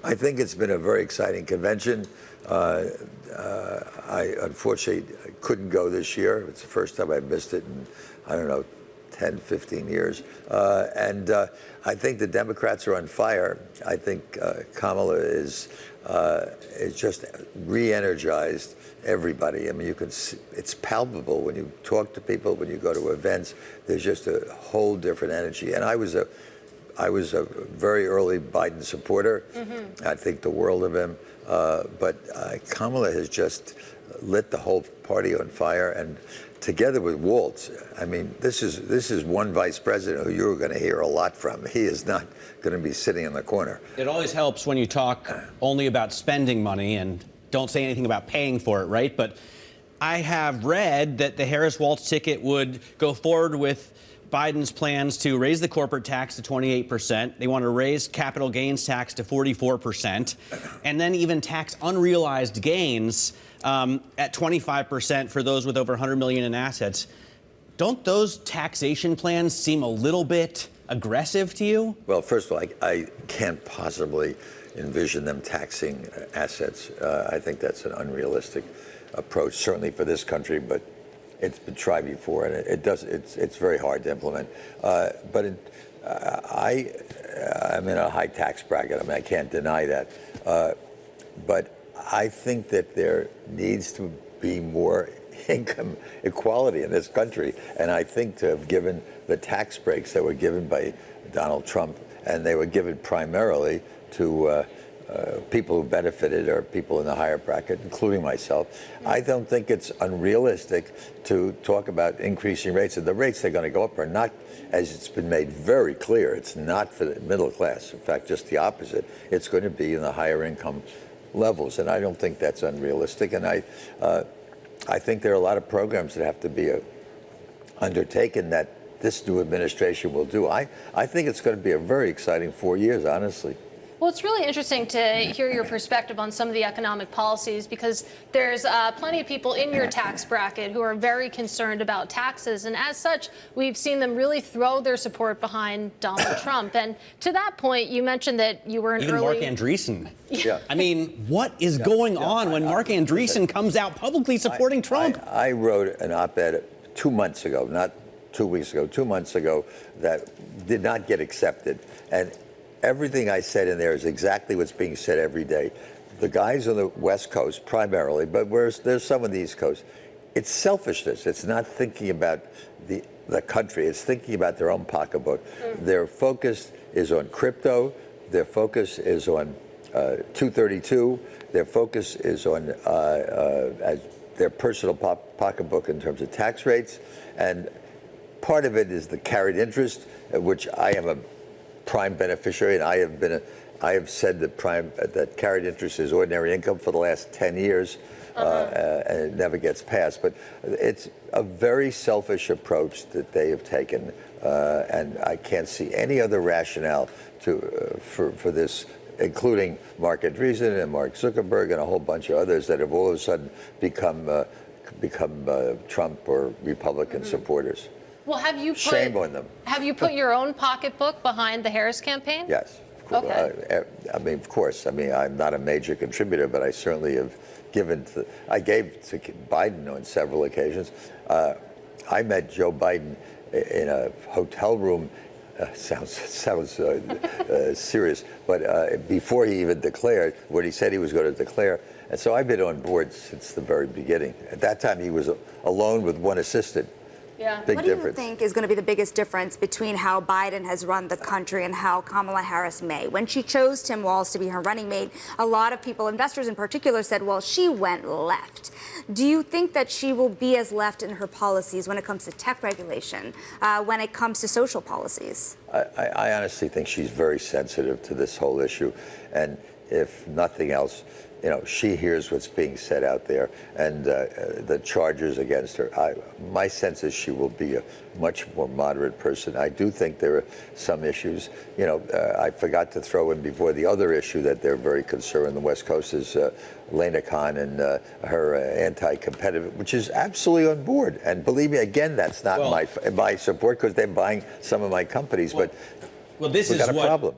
I think it's been a very exciting convention. I unfortunately couldn't go this year. It's the first time I've missed it in, I don't know, 10, 15 years. I think the Democrats are on fire. I think Kamala is just re-energized everybody. I mean, you can see, it's palpable when you talk to people, when you go to events. There's just a whole different energy. And I was a very early Biden supporter. Mm-hmm. I think the world of him. But Kamala has just lit the whole party on fire, and together with Waltz, I mean, this is one vice president who you're going to hear a lot from. He is not going to be sitting in the corner. It always helps when you talk only about spending money and don't say anything about paying for it, right? But I have read that the Harris-Waltz ticket would go forward with Biden's plans to raise the corporate tax to 28%. They want to raise capital gains tax to 44%, and then even tax unrealized gains at 25% for those with over 100 million in assets. Don't those taxation plans seem a little bit aggressive to you? Well, first of all, I can't possibly envision them taxing assets. I think that's an unrealistic approach, certainly for this country, but it's been tried before, and it's very hard to implement. But I'm in a high tax bracket. I mean, I can't deny that. But I think that there needs to be more income equality in this country. And I think to have given the tax breaks that were given by Donald Trump, and they were given primarily to people who benefited or people in the higher bracket, including myself. I don't think it's unrealistic to talk about increasing rates. And the rates they're going to go up are not, as it's been made very clear, it's not for the middle class. In fact, just the opposite. It's going to be in the higher income levels. And I don't think that's unrealistic. And I think there are a lot of programs that have to be undertaken that this new administration will do. I think it's going to be a very exciting 4 years, honestly. Well, it's really interesting to hear your perspective on some of the economic policies, because there's plenty of people in your tax bracket who are very concerned about taxes. And as such, we've seen them really throw their support behind Donald Trump. And to that point, you mentioned that you were an Even early... Mark Andreessen. Yeah. I mean, what is going on when Mark Andreessen comes out publicly supporting Trump? I wrote an op-ed 2 months ago, not 2 weeks ago, 2 months ago, that did not get accepted. And everything I said in there is exactly what's being said every day. The guys on the West Coast primarily, but there's some on the East Coast. It's selfishness. It's not thinking about the country. It's thinking about their own pocketbook. Their focus is on crypto. Their focus is on 232. Their focus is on their personal pocketbook in terms of tax rates. And part of it is the carried interest, which I am a prime beneficiary, and I have said that carried interest is ordinary income for the last 10 years, and it never gets passed. But it's a very selfish approach that they have taken, and I can't see any other rationale for this, including Mark Andreessen and Mark Zuckerberg and a whole bunch of others that have all of a sudden become Trump or Republican supporters. Well, shame on them. Have you put your own pocketbook behind the Harris campaign? Yes, of course. Okay. I mean, of course. I mean, I'm not a major contributor, but I certainly have given to. I gave to Biden on several occasions. I met Joe Biden in a hotel room. Sounds serious, but before he even declared what he said he was going to declare. And so I've been on board since the very beginning. At that time, he was alone with one assistant. Yeah. What do you think is going to be the biggest difference between how Biden has run the country and how Kamala Harris may? When she chose Tim Walz to be her running mate, a lot of people, investors in particular, said, well, she went left. Do you think that she will be as left in her policies when it comes to tech regulation, when it comes to social policies? I honestly think she's very sensitive to this whole issue. And if nothing else, you know, she hears what's being said out there and the charges against her. My sense is she will be a much more moderate person. I do think there are some issues. You know, I forgot to throw in before the other issue that they're very concerned on the West Coast is Lena Khan and her anti-competitive, which is absolutely on board. And believe me, again, that's not my support because they're buying some of my companies. But this we've got is a problem.